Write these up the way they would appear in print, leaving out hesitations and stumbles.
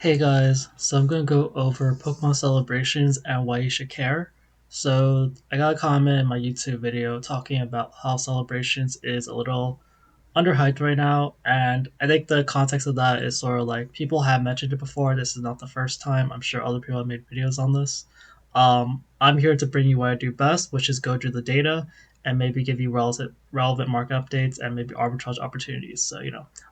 Hey guys, so I'm gonna go over Pokemon celebrations and why you should care. So I got a comment in my YouTube video talking about how celebrations is a little underhyped right now, and I think the context of that is sort of like people have mentioned it before. This is not the first time. I'm sure other people have made videos on this. I'm here to bring you what I do best, which is go through the data and maybe give you relevant market updates and maybe arbitrage opportunities. So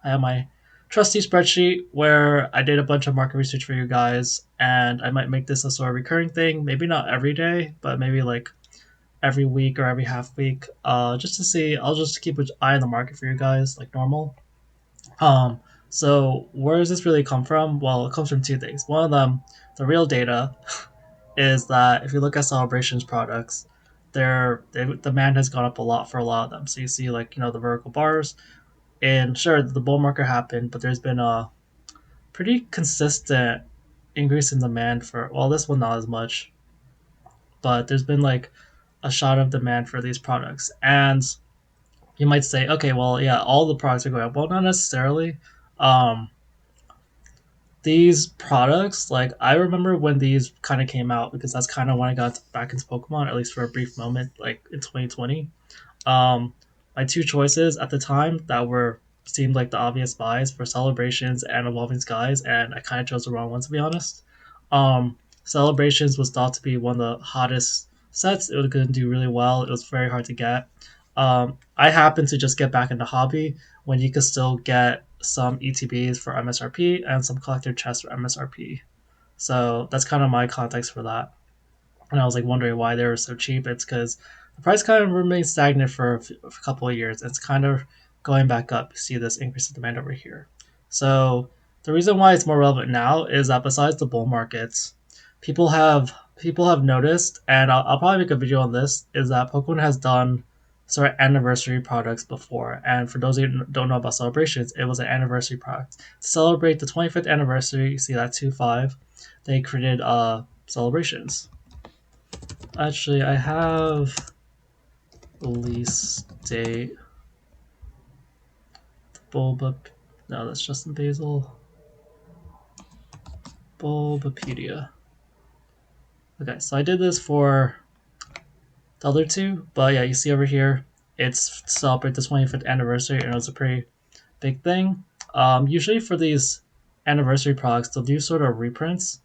I have my trusty spreadsheet where I did a bunch of market research for you guys, and I might make this a sort of recurring thing. Maybe not every day, but maybe like every week or every half week, just to see. I'll just keep an eye on the market for you guys, like normal. Um, so where does this really come from? Well, it comes from two things. One of them, the real data, is that if you look at celebrations products, their demand has gone up a lot for a lot of them. So you see, like the vertical bars, and sure, the bull market happened, but there's been a pretty consistent increase in demand for, well, this one not as much, but there's been like a shot of demand for these products. And you might say, okay, well, yeah, all the products are going up. Well, not necessarily. Um, these products, like I remember when these kind of came out because that's kind of when I got back into Pokemon, at least for a brief moment, like in 2020. Um, my two choices at the time that were seemed like the obvious buys for Celebrations and Evolving Skies, and I kind of chose the wrong one to be honest. Celebrations was thought to be one of the hottest sets. It was going to do really well. It was very hard to get. I happened to just get back into hobby when you could still get some ETBs for MSRP and some collector chests for MSRP. So that's kind of my context for that. And I was like wondering why they were so cheap. It's because the price kind of remained stagnant for a couple of years. It's kind of going back up. You see this increase in demand over here. So the reason why it's more relevant now is that besides the bull markets, people have noticed, and I'll probably make a video on this. Is that Pokemon has done sort of anniversary products before, and for those of you who don't know about celebrations, it was an anniversary product to celebrate the 25th anniversary. You see that 2-5. They created celebrations. Actually, I have release date. Bulba. No, that's Justin Basil. Bulbapedia. Okay, so I did this for the other two, but yeah, you see over here, it's to celebrate the 25th anniversary, and it was a pretty big thing. Usually for these anniversary products, they'll do sort of reprints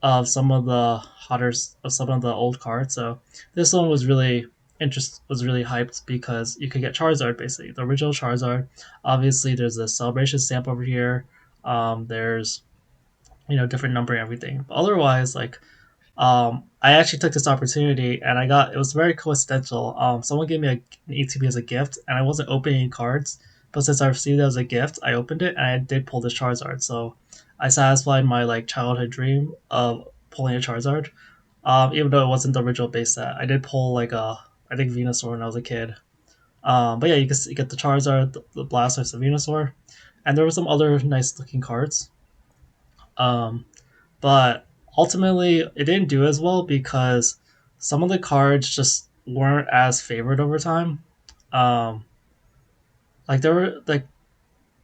of some of the hotter of some of the old cards. So this one was really hyped because you could get Charizard, basically the original Charizard. Obviously, there's a celebration stamp over here. There's different numbering, everything. But otherwise, like I actually took this opportunity and it was very coincidental. Someone gave me an ETB as a gift, and I wasn't opening cards, but since I received it as a gift, I opened it and I did pull this Charizard. So I satisfied my like childhood dream of pulling a Charizard. Even though it wasn't the original base set, I did pull like I think Venusaur when I was a kid. But yeah, you get the Charizard, the Blastoise, the Venusaur, and there were some other nice looking cards. Um, but ultimately it didn't do as well because some of the cards just weren't as favored over time. Um, like there were like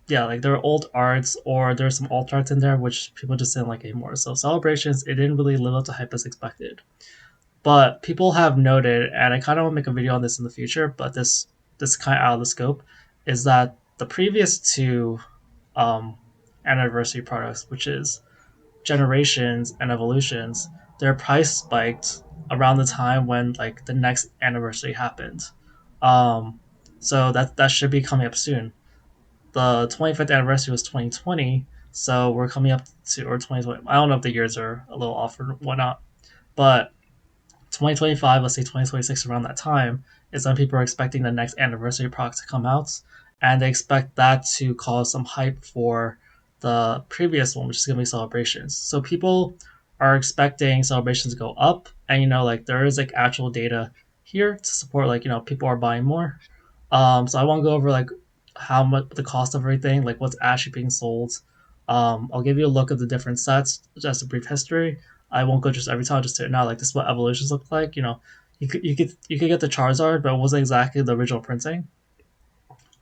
yeah, like there were old arts or there's some alt arts in there which people just didn't like anymore. So celebrations it didn't really live up to hype as expected. But people have noted, and I kind of want to make a video on this in the future, but this kind of out of the scope, is that the previous two um, anniversary products, which is generations and evolutions, their price spiked around the time when like the next anniversary happened. Um, so that should be coming up soon. The 25th anniversary was 2020, so we're coming up to or 2020. I don't know if the years are a little off or whatnot, but 2025, let's say 2026, around that time is when people are expecting the next anniversary product to come out, and they expect that to cause some hype for the previous one, which is going to be celebrations. So people are expecting celebrations to go up, and like there is like actual data here to support like people are buying more. So I want to go over like how much the cost of everything, like what's actually being sold. I'll give you a look at the different sets, just a brief history. I won't go just every time, just to now like this is what evolutions look like. You could get the Charizard, but it wasn't exactly the original printing.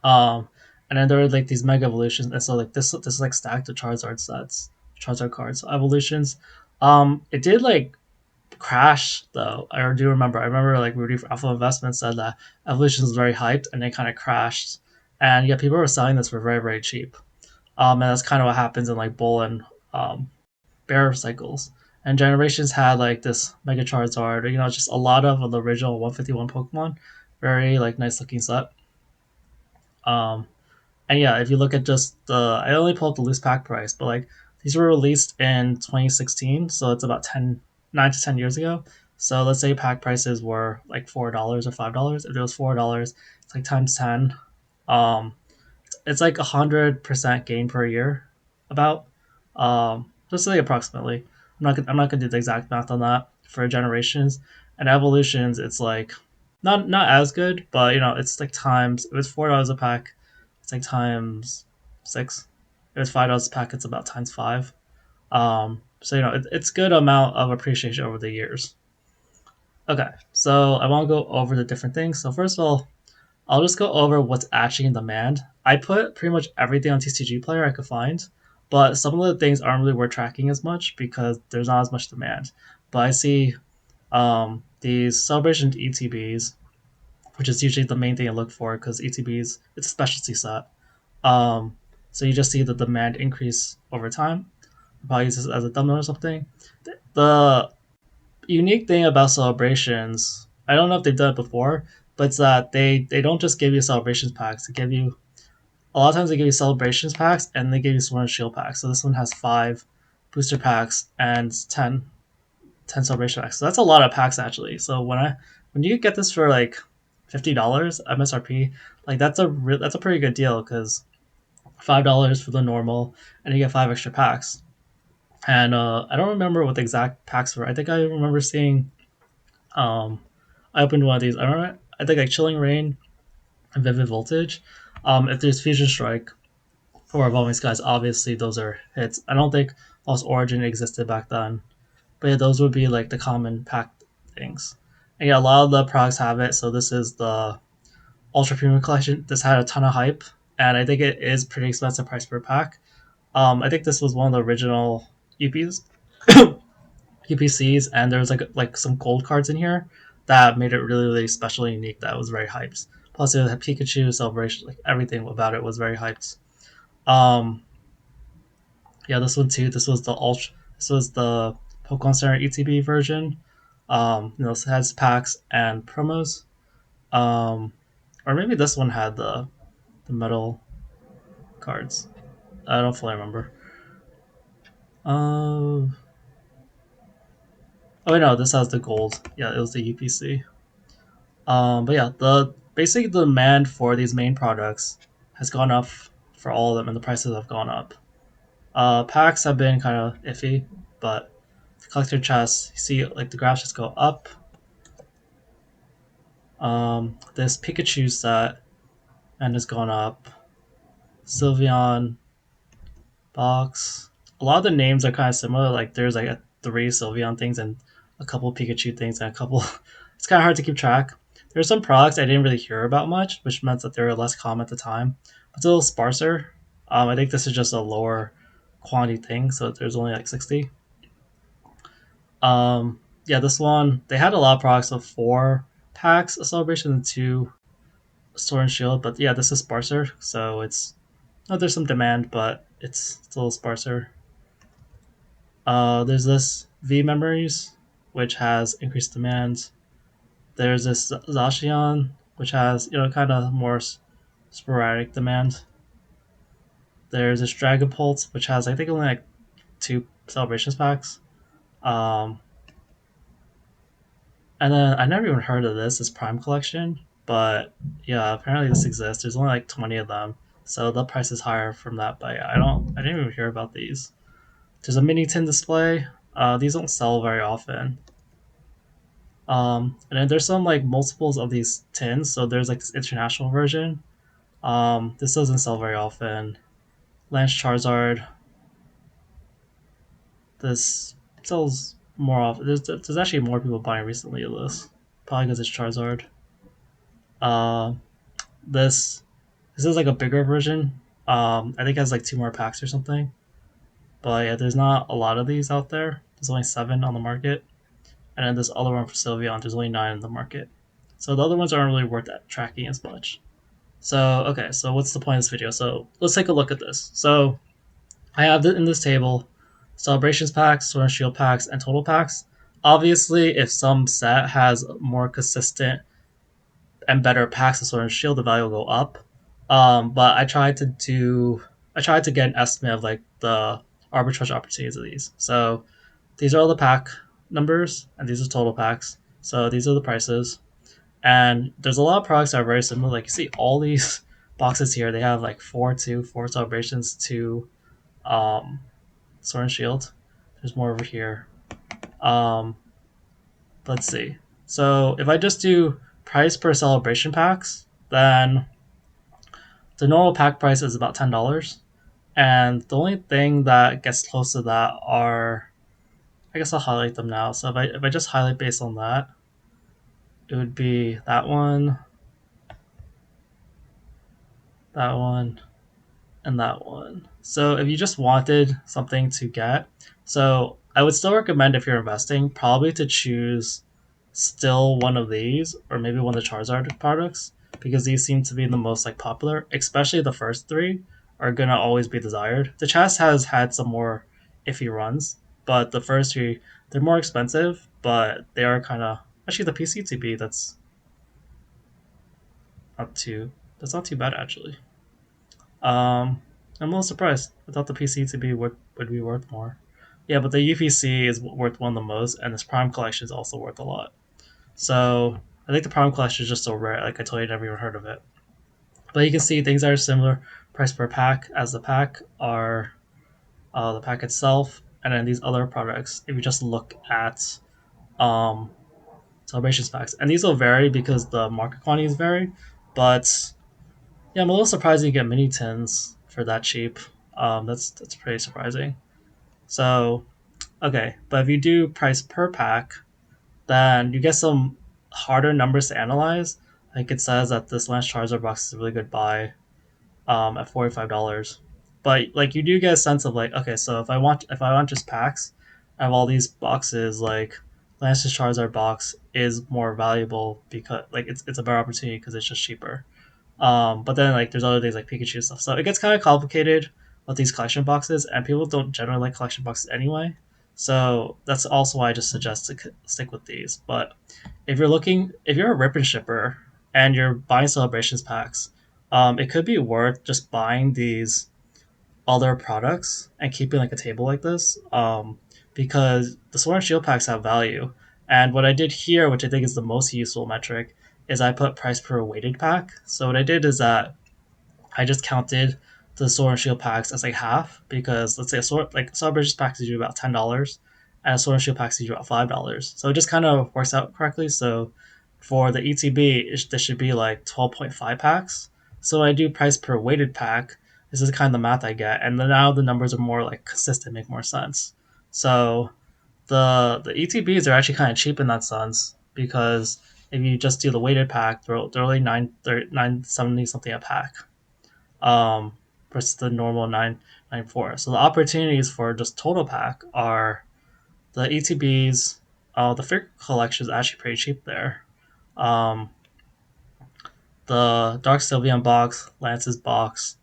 Um, and then there were like these mega evolutions, and so like this is like stacked the Charizard sets, Charizard cards. Evolutions, it did like crash though. I do remember. I remember like Rudy from Alpha Investment said that Evolutions was very hyped and it kind of crashed. And yeah, people were selling this for very cheap. And that's kind of what happens in like bull and um, bear cycles. And Generations had like this Mega Charizard, just a lot of the original 151 Pokemon. Very like nice looking set. Um, and yeah, if you look at just I only pulled up the loose pack price, but like these were released in 2016, so it's about 9 to 10 years ago. So let's say pack prices were like $4 or $5. If it was $4, it's like times 10. Um, it's like 100% gain per year, about. Just like approximately. I'm not gonna do the exact math on that for Generations and Evolutions. It's like not as good, but it's like times. It was $4 a pack. It's like times 6. If it's $5 a pack, it's about times 5. So it's good amount of appreciation over the years. Okay, so I want to go over the different things. So first of all, I'll just go over what's actually in demand. I put pretty much everything on TCG Player I could find, but some of the things aren't really worth tracking as much because there's not as much demand. But I see these Celebration ETBs, which is usually the main thing I look for because ETBs, it's a specialty set. Um, so you just see the demand increase over time. I'll probably use this as a thumbnail or something. The unique thing about celebrations, I don't know if they've done it before, but it's that they don't just give you celebrations packs. They give you a lot of times they give you celebrations packs and they give you Sword and Shield packs. So this one has 5 booster packs and 10 celebration packs. So that's a lot of packs actually. So when you get this for like $50 MSRP, like that's a pretty good deal because $5 for the normal and you get 5 extra packs. And I don't remember what the exact packs were. I think I remember seeing I opened one of these. I think like Chilling Rain and Vivid Voltage. If there's Fusion Strike or Evolving Skies, obviously those are hits. I don't think Lost Origin existed back then, but yeah, those would be like the common pack things. And yeah, a lot of the products have it. So this is the Ultra Premium Collection. This had a ton of hype, and I think it is pretty expensive price per pack. I think this was one of the original UPs UPCs, and there was like some gold cards in here that made it really special and unique. That was very hyped. Plus, it had Pikachu celebration. Like everything about it was very hyped. Um, yeah, this one too. This was the ultra. This was the Pokemon Center ETB version. It has packs and promos. Um, or maybe this one had the metal cards. I don't fully remember. Uh, oh no, this has the gold. Yeah, it was the UPC. But yeah, the basically the demand for these main products has gone up for all of them, and the prices have gone up. Packs have been kind of iffy, but collector chests, you see like the graphs just go up. This Pikachu set and has gone up. Sylveon box. A lot of the names are kind of similar. Like there's like 3 Sylveon things and a couple Pikachu things and a couple. It's kind of hard to keep track. There's some products I didn't really hear about much, which meant that they were less common at the time. It's a little sparser. I think this is just a lower quantity thing, so there's only like 60. Yeah, this one they had a lot of products with 4 packs of Celebration and 2 Sword and Shield, but yeah, this is sparser, so it's there's some demand, but it's a little sparser. There's this V Memories, which has increased demand. There's this Zacian, which has kind of more sporadic demand. There's this Dragon Pulse, which has I think only like 2 celebrations packs. Um, and then I never even heard of this Prime Collection, but yeah, apparently this exists. There's only like 20 of them, so the price is higher from that. But yeah, I didn't even hear about these. There's a mini tin display. These don't sell very often. And then there's some like multiples of these tins. So there's like this international version. This doesn't sell very often. Lance Charizard. This sells more often. There's actually more people buying recently of this. Probably because it's Charizard. Uh, this this is like a bigger version. I think it has like 2 more packs or something. But yeah, there's not a lot of these out there. There's only 7 on the market, and then this other one for Sylveon, there's only 9 in the market. So the other ones aren't really worth tracking as much. So okay, so what's the point of this video? So let's take a look at this. So I have in this table celebrations packs, Sword and Shield packs, and total packs. Obviously, if some set has more consistent and better packs of Sword and Shield, the value will go up. But I tried to get an estimate of like the arbitrage opportunities of these. So these are all the pack numbers, and these are total packs. So these are the prices, and there's a lot of products that are very similar. Like you see all these boxes here, they have like 4 celebrations, 2 um, Sword and Shield. There's more over here. Um, let's see. So if I just do price per celebration packs, then the normal pack price is about $10. And the only thing that gets close to that are, I guess I'll highlight them now. So if I just highlight based on that, it would be that one, and that one. So if you just wanted something to get, so I would still recommend if you're investing, probably to choose still one of these or maybe one of the Charizard products because these seem to be the most like popular. Especially the first 3 are gonna always be desired. The chest has had some more iffy runs, but the first 3 they're more expensive, but they are kind of actually the PCTB not too that's not too bad actually. I'm a little surprised. I thought the PC to be would be worth more. Yeah, but the UPC is worth one the most, and this Prime Collection is also worth a lot. So I think the Prime Collection is just so rare. Like I told you, never even heard of it. But you can see things that are similar price per pack as the pack are the pack itself, and then these other products. If you just look at um, celebrations packs, and these will vary because the market quantities vary. But yeah, I'm a little surprised you get mini tins for that cheap. That's pretty surprising. So okay, but if you do price per pack, then you get some harder numbers to analyze. Like it says that this Lance Charizard box is a really good buy at $45. But like you do get a sense of like, okay, so if I want just packs, I have all these boxes, like Lance's Charizard box is more valuable because like it's a better opportunity because it's just cheaper. But then like there's other things like Pikachu stuff. So it gets kind of complicated with these collection boxes, and people don't generally like collection boxes anyway. So that's also why I just suggest to stick with these. But if you're a rip and shipper and you're buying celebrations packs, it could be worth just buying these other products and keeping like a table like this, because the Sword and Shield packs have value. And what I did here, which I think is the most useful metric, is I put price per weighted pack. So what I did is that I just counted the Sword and Shield packs as like half because let's say a sword like Celebration packs usually about $10, and a Sword and Shield packs usually about $5. So it just kind of works out correctly. So for the ETB, there should be like 12.5 packs. So I do price per weighted pack. This is kind of the math I get, and then now the numbers are more like consistent, make more sense. So the ETBs are actually kind of cheap in that sense because if you just do the weighted pack, they're only 970 something a pack, um, versus the normal 994. So the opportunities for just total pack are the ETBs. The figure collection is actually pretty cheap there. Um, the Dark Sylveon box, Lance's box,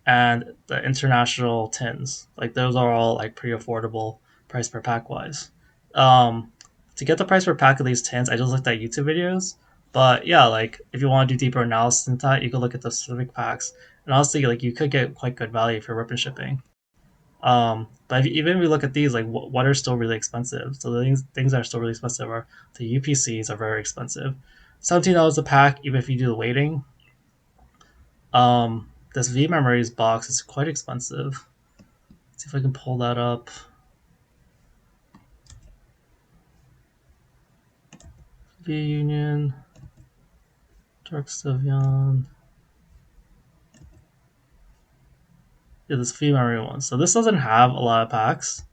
and the international tins. Like those are all like pretty affordable price per pack wise. Um, to get the price per pack of these tins, I just looked at YouTube videos. But yeah, like if you want to do deeper analysis into that, you could look at the specific packs. And honestly, like you could get quite good value for rip and shipping. But even if we look at these, like what are still really expensive? So the things that are still really expensive are the UPCs are very expensive. $17 a pack, even if you do the weighting. This V Memories box is quite expensive. Let's see if I can pull that up. V Union, Dark Sylveon. Yeah, this V Memory one. So this doesn't have a lot of packs,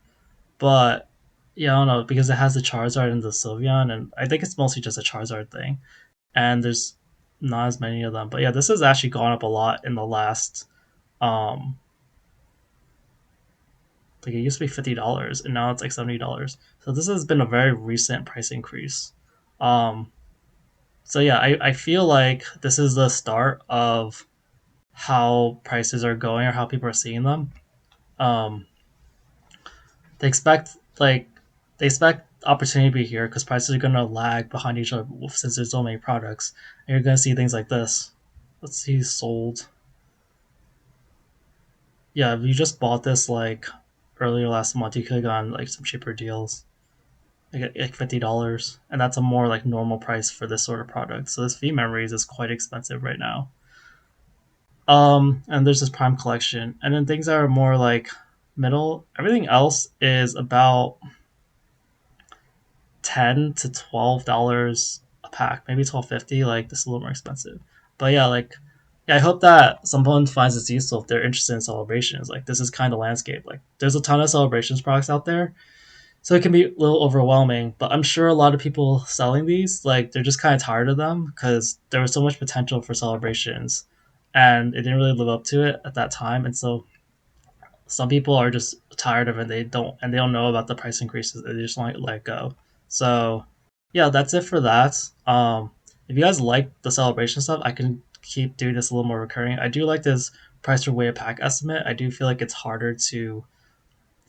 but yeah, I don't know because it has the Charizard and the Sylveon, and I think it's mostly just a Charizard thing. And there's not as many of them, but yeah, this has actually gone up a lot in the Like it used to be $50 and now it's like $70. So this has been a very recent price increase. Um, so yeah, I feel like this is the start of how prices are going or how people are seeing them. Um, they expect like they expect opportunity to be here because prices are going to lag behind each other since there's so many products, and you're going to see things like this. Let's see, sold. Yeah, if you just bought this like earlier last month, you could have gotten like some cheaper deals, like $50, and that's a more like normal price for this sort of product. So this V memories is quite expensive right now. And there's this Prime collection, and then things that are more like middle. Everything else is about $10 to $12 a pack, maybe 12.50. Like this is a little more expensive, but yeah, like yeah, I hope that someone finds this useful if they're interested in celebrations. Like this is kind of landscape. Like there's a ton of celebrations products out there, so it can be a little overwhelming. But I'm sure a lot of people selling these, like they're just kind of tired of them because there was so much potential for celebrations, and it didn't really live up to it at that time. And so some people are just tired of it. They don't know about the price increases. They just want to let it go. So yeah, that's it for that. If you guys like the celebration stuff, I can keep doing this a little more recurring. I do like this price per weight pack estimate. I do feel like it's harder to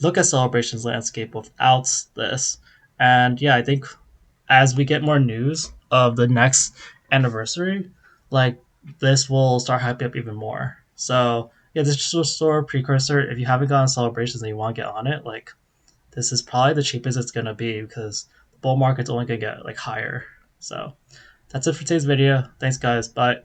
look at celebrations landscape without this. And yeah, I think as we get more news of the next anniversary, like this will start hyping up even more. So yeah, this is just a store precursor. If you haven't gotten celebrations and you want to get on it, like this is probably the cheapest it's gonna be because the bull market's only gonna get like higher. So that's it for today's video. Thanks guys. Bye.